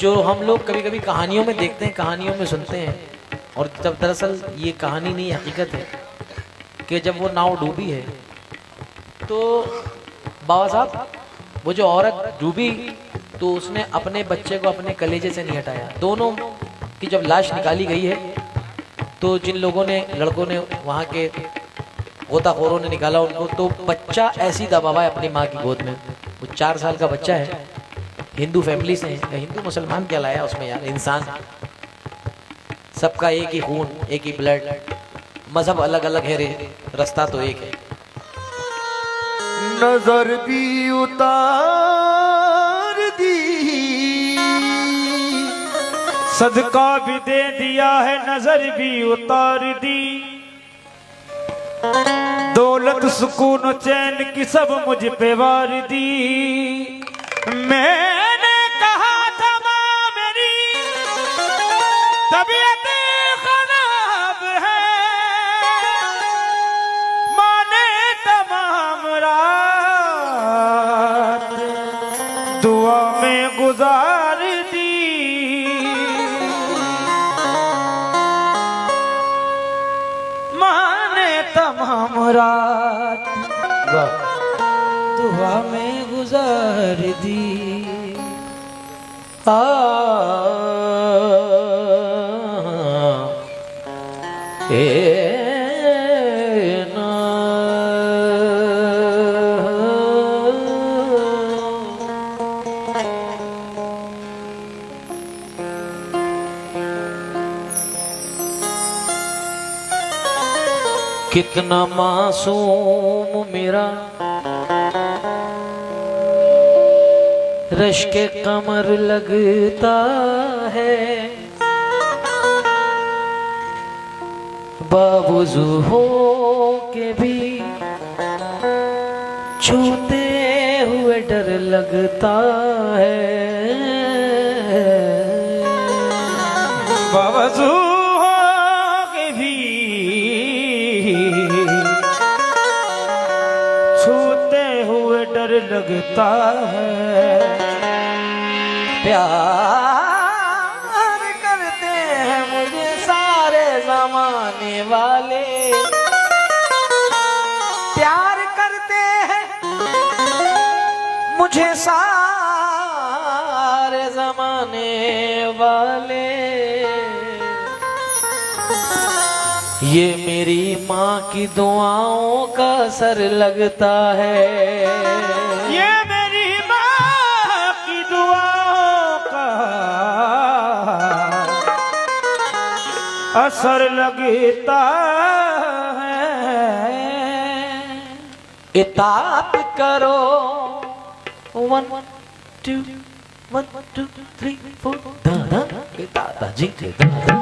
जो हम लोग कभी कभी कहानियों में देखते हैं, कहानियों में सुनते हैं, और जब दरअसल ये कहानी नहीं हकीकत है कि जब वो नाव डूबी है तो बाबा साहब वो जो औरत डूबी तो उसने अपने बच्चे को अपने कलेजे से नहीं हटाया। दोनों की जब लाश निकाली गई है तो जिन लोगों ने, लड़कों ने, वहाँ के गोताखोरों ने निकाला उनको, तो बच्चा ऐसी दबा हुआ है अपनी माँ की गोद में। वो 4 साल का बच्चा है, हिंदू फैमिली से है। हिंदू मुसलमान क्या लाया उसमें यार, इंसान सबका एक ही खून, एक ही ब्लड, मजहब अलग अलग है रे, रास्ता तो एक है। नजर भी उतार दी, सदका भी दे दिया है, नजर भी उतार दी। दौलत सुकून चैन की सब मुझ पे वार दी। मैंने कहा था माँ मेरी तबीयत खराब है, माँ ने तमाम रात दुआ में गुजार दी। माँ ने तमाम रात दुआ में गुजार दी। कितना मासूम मेरा रश्के कमर लगता है, बावुज़ू हो के भी छूते हुए डर लगता है। बावजू हो के भी छूते हुए डर लगता है। प्यार करते हैं मुझे सारे जमाने वाले, प्यार करते हैं मुझे सारे जमाने वाले। ये मेरी माँ की दुआओं का असर लगता है, ये मेरी माँ की दुआओं का असर लगता है। इताअत करो 1 2 1 2 3 4 दादा दादाजी के दादा।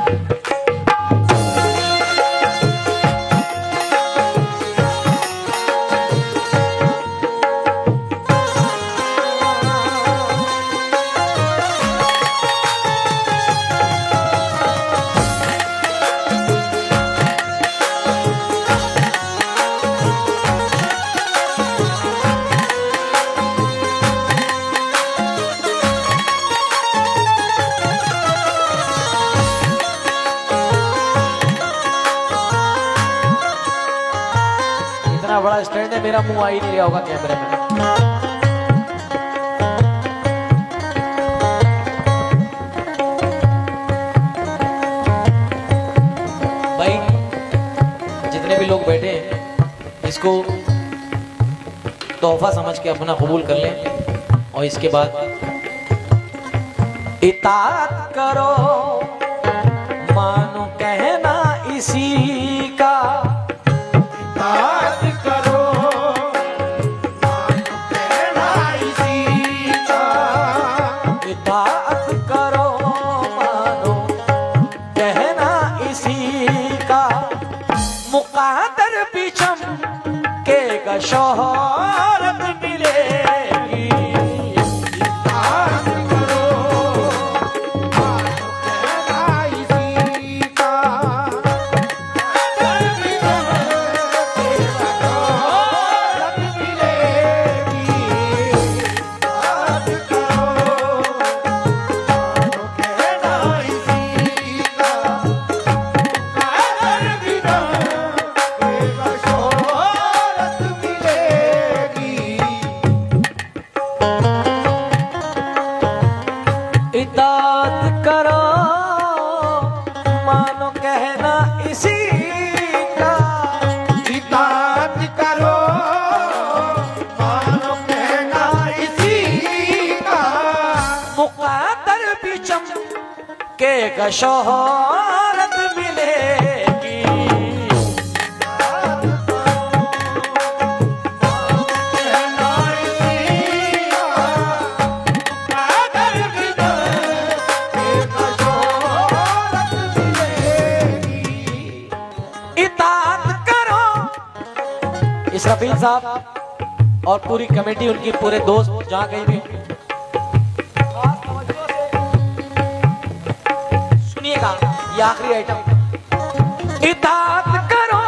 इतना बड़ा स्टैंड है, मेरा मुंह आ ही नहीं रहा होगा कैमरे में। भाई जितने भी लोग बैठे हैं इसको तोहफा समझ के अपना कबूल कर लें, और इसके बाद इताअत करो मानो कहना इसी का। इताअत करो मानो कहना इसी का। इताअत करो मानो कहना इसी का। मुक़द्दर भी चमकेगा शोहरत मिलेगी। इताअत करो मानो कहना इसी का। इताअत करो मानो कहना इसी का, इताअत करो मानो कहना इसी का, मुक़द्दर भी चमकेगा शोहरत मिलेगी। इस रफीक साहब और पूरी कमेटी, उनकी पूरे दोस्त जहां कहीं भी सुनिएगा, ये आखिरी आइटम। इताअत करो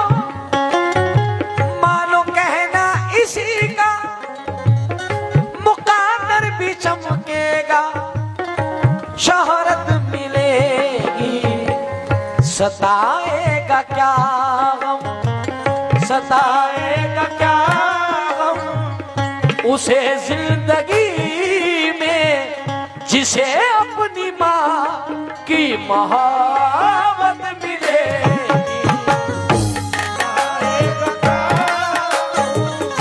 मानो कहना इसी का, मुक़द्दर भी चमकेगा शोहरत मिलेगी। सताएगा क्या गम, सताएगा क्या गम उसे जिंदगी में जिसे अपनी माँ की मोहब्बत मिलेगी। सताएगा क्या गम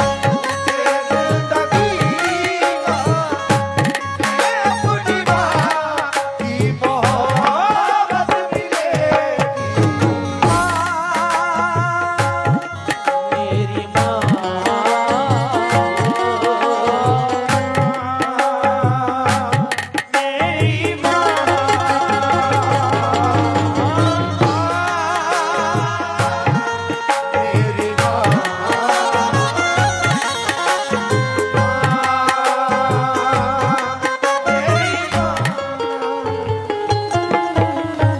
उसे जिंदगी में अपनी माँ की मोहब्बत मिलेगी। मेरी माँ, मेरी माँ, मेरी माँ,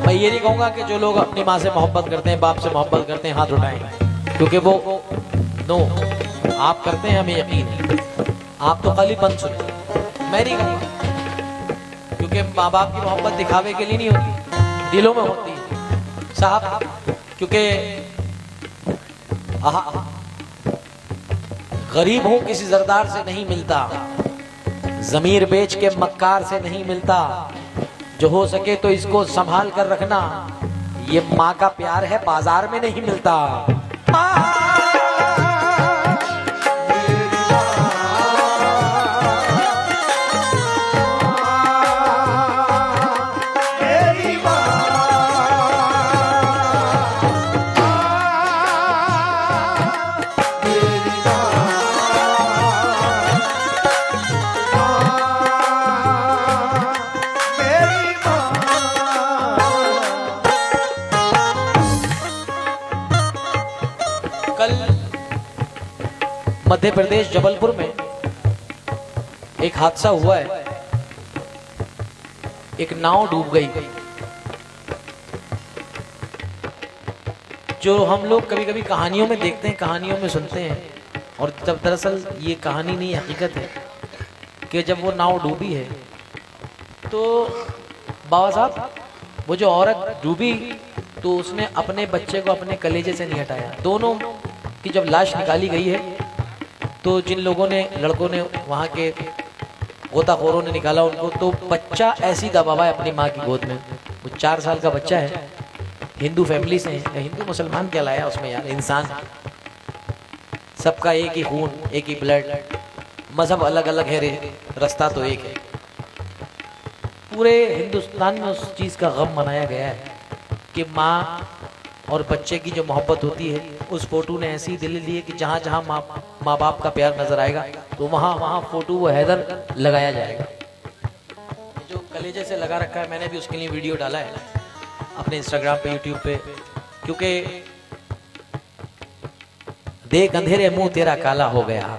मैं ये नहीं कहूंगा कि जो लोग अपनी माँ से मोहब्बत करते हैं, बाप से मोहब्बत करते हैं, हाथ उठाएं, क्योंकि वो नो आप करते हैं, हमें यकीन है। आप तो खाली बंद सुनते, मैं नहीं कहूंगा, क्योंकि माँ बाप की मोहब्बत दिखावे के लिए नहीं होती, दिलों में होती है साहब। क्योंकि गरीब हूं किसी जरदार से नहीं मिलता, जमीर बेच के मक्कार से नहीं मिलता, जो हो सके तो इसको संभाल कर रखना, ये माँ का प्यार है बाजार में नहीं मिलता। मेरी माँ, मेरी मेरी कल मध्य प्रदेश जबलपुर में एक हादसा हुआ है, एक नाव डूब गई। जो हम लोग कभी कभी कहानियों में देखते हैं, कहानियों में सुनते हैं, और जब दरअसल ये कहानी नहीं हकीकत है कि जब वो नाव डूबी है तो बाबा साहब वो जो औरत डूबी तो उसने अपने बच्चे को अपने कलेजे से नहीं हटाया। दोनों की जब लाश निकाली गई है तो जिन लोगों ने, लड़कों ने, वहाँ के गोताखोरों ने निकाला उनको, तो बच्चा ऐसी दबा हुआ है अपनी माँ की गोद में। वो 4 साल का बच्चा है, हिंदू फैमिली से है, हिंदू मुसलमान क्या लाया उसमें यार, इंसान सबका एक ही खून, एक ही ब्लड, मजहब अलग अलग है, रास्ता तो एक है। पूरे हिंदुस्तान में उस चीज़ का गम मनाया गया है कि माँ और बच्चे की जो मोहब्बत होती है, उस फोटो ने ऐसी दिल ली है कि जहाँ जहाँ माँ बाप का प्यार नजर आएगा तो वहाँ वहाँ फोटो वो हैदर लगाया जाएगा। जो कलेजे से लगा रखा है, मैंने भी उसके लिए वीडियो डाला है अपने इंस्टाग्राम पे, यूट्यूब पे, क्योंकि देख अंधेरे मुंह तेरा काला हो गया,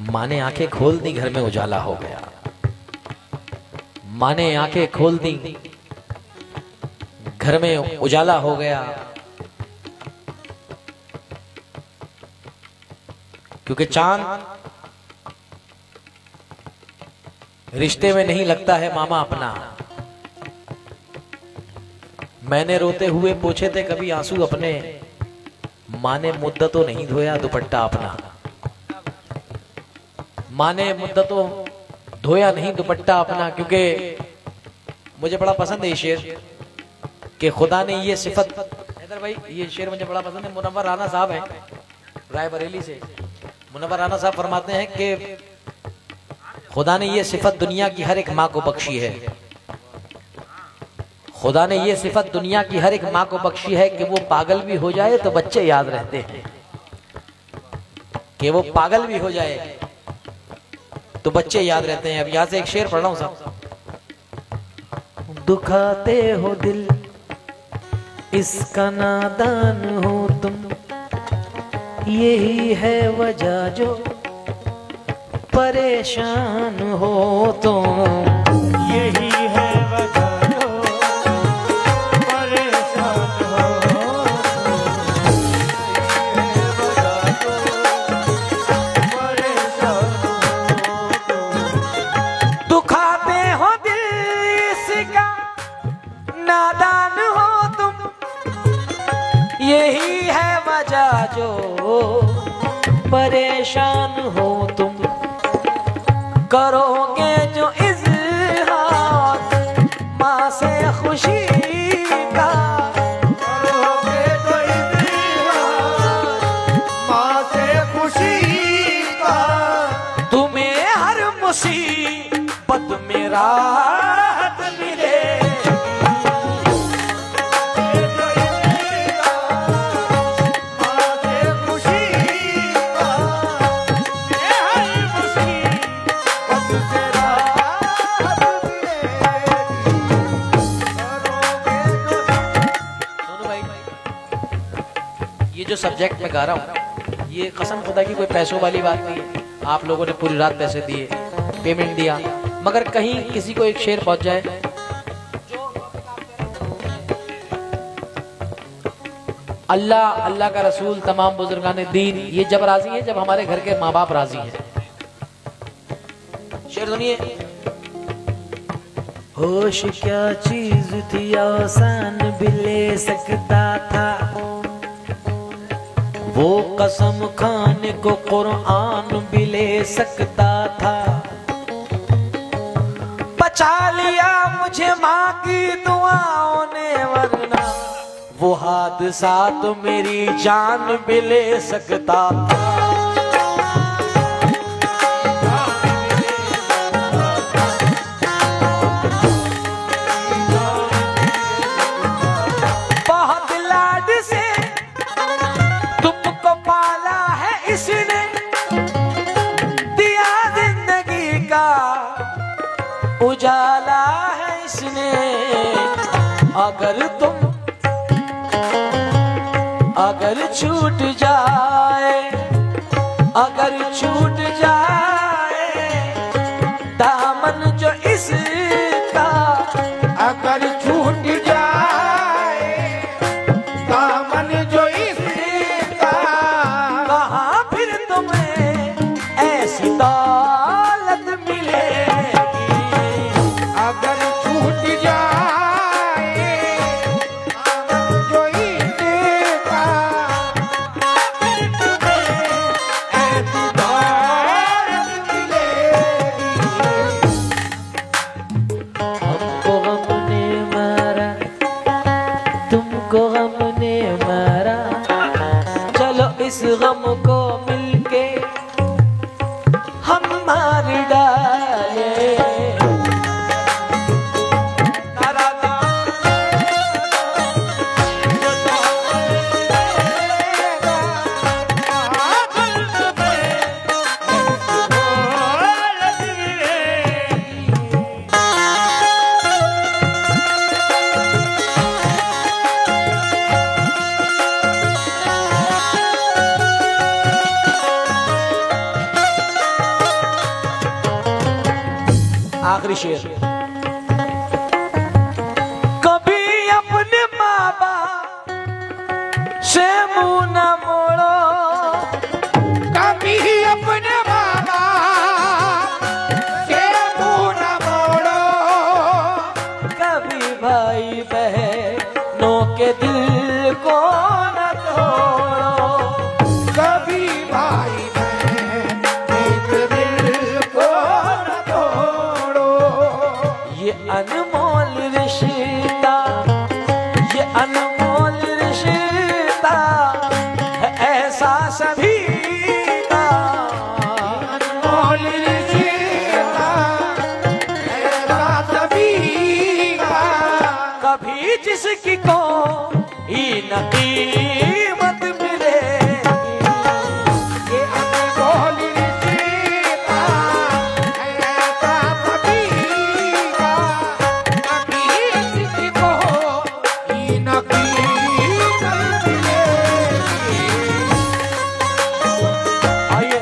माँ ने आंखें खोल दी घर में उजाला हो गया, माँ ने आंखें खोल दी घर में उजाला हो गया। क्योंकि चांद रिश्ते में नहीं लगता है मामा अपना। मैंने रोते हुए पूछे थे कभी आंसू अपने, माँ ने मुद्दतों नहीं धोया दुपट्टा अपना। माँ ने मुद्दतों धोया नहीं दुपट्टा अपना, क्योंकि मुझे बड़ा पसंद है ये शेर कि खुदा ने ये सिफत, हैदर भाई ये शेर मुझे बड़ा पसंद है। मुनव्वर राना साहब हैं रायबरेली से, मुनव्वर राना साहब फरमाते हैं कि खुदा ने ये सिफत दुनिया की हर एक माँ को बख्शी है, खुदा ने ये सिफत दुनिया की हर एक माँ को बख्शी है कि वो पागल भी हो जाए तो बच्चे याद रहते हैं, कि वो पागल भी हो जाए तो बच्चे याद रहते हैं। अब यहां से एक शेर पढ़ रहा हूं साहब। दुखाते हो दिल इसका नादान हो तुम, यही है वजह जो परेशान हो तुम, यही है वजह जो परेशान हो। दुखाते हो दिल इसका नादान हो तुम, यही है वजह जो परेशान हो तुम, करोगे जो इज़हार माँ से खुशी का, करोगे तो इज़हार माँ से खुशी का, तुम्हें हर मुसीबत में राहत मिले, माँ से खुशी का, बस से राहत मिलेगी। करोगे तो दोनों भाई ये जो सब्जेक्ट मैं गा रहा हूँ, ये कसम खुदा की कोई पैसों वाली बात नहीं है। आप लोगों ने पूरी रात पैसे दिए, पेमेंट दिया, मगर कहीं किसी को एक शेर पहुंच जाए, अल्लाह, अल्लाह का रसूल, तमाम बुजुर्गान दीन ये जब राजी है, जब हमारे घर के माँ बाप राजी हैं। शेर सुनिए। होश क्या चीज थी आसान भी ले सकता था, वो कसम खाने को कुरान भी ले सकता था, बचा लिया मुझे माँ की दुआओं ने, वरना वो हादसा तो मेरी जान भी ले सकता था। बहुत लाड से तुमको पाला है इसने, दिया जिंदगी का उजाला है इसने, अगर छूट जाए, अगर छूट जाए दामन जो इसका, अगर छूट जाए दामन जो इसका, कहाँ फिर तुम्हें ऐसी दौलत मिलेगी, अगर छूट जाए दामन जो इसका, फिर तुम्हें ऐसी दौलत मिलेगी। हमको गम ने मारा, तुमको गम ने मारा, चलो इस गम को मिलके हम मार डाले। आखिरी शेर। कभी अपने माँ बाप से मुंह न मोड़ो, कभी अपने बाबा से मुंह न मोड़ो, कभी भाई बहनों के दिल को न तोड़ो, कभी भाई बहन एक दिल को न तोड़ो। ये अनमोल रिश्ता, ये अनमोल रिश्ता है ऐसा सभी का। अनमोल रिश्ता ऐसा सभी का। कभी जिसकी को ही न कीमत मिले, ये अनमोल रिश्ता ऐसा सभी का। कभी किसी को ही न कीमत मिलेगी। आइए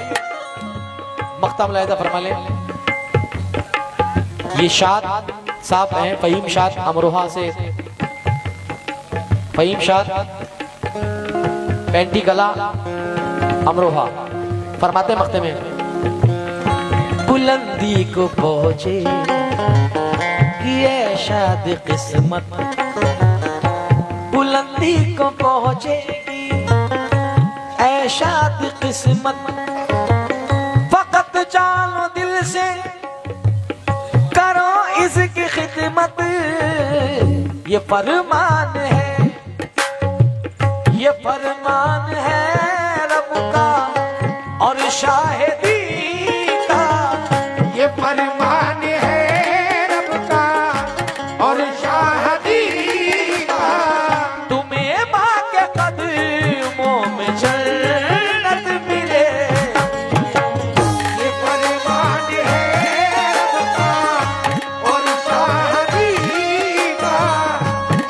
मख्ता मुलाहिदा फरमा लें। ये शाद साहब हैं फहीम शाद अमरोहा से। फहीम शाद पैंटी गला अमरोहा फरमाते मख्ते में, बुलंदी को पहुंचे ये शाद किस्मत, बुलंदी को पहुंचेगी ऐ शाद किस्मत। फकत जानो दिल से करो इसकी खिदमत, ये फरमान है, ये फरमान है रब का और शाहिदी का। ये फरमान है रब का और शाहदी का। तुम्हें माँ के कदमों में जन्नत मिले, ये फरमान है रब का और शाहदी का।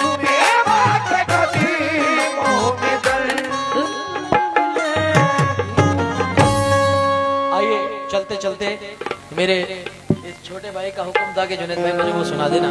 तुम्हें माँ के कदमों में आइए चलते चलते मेरे इस छोटे भाई का हुक्म था कि जुनैद भाई मुझे वो सुना देना।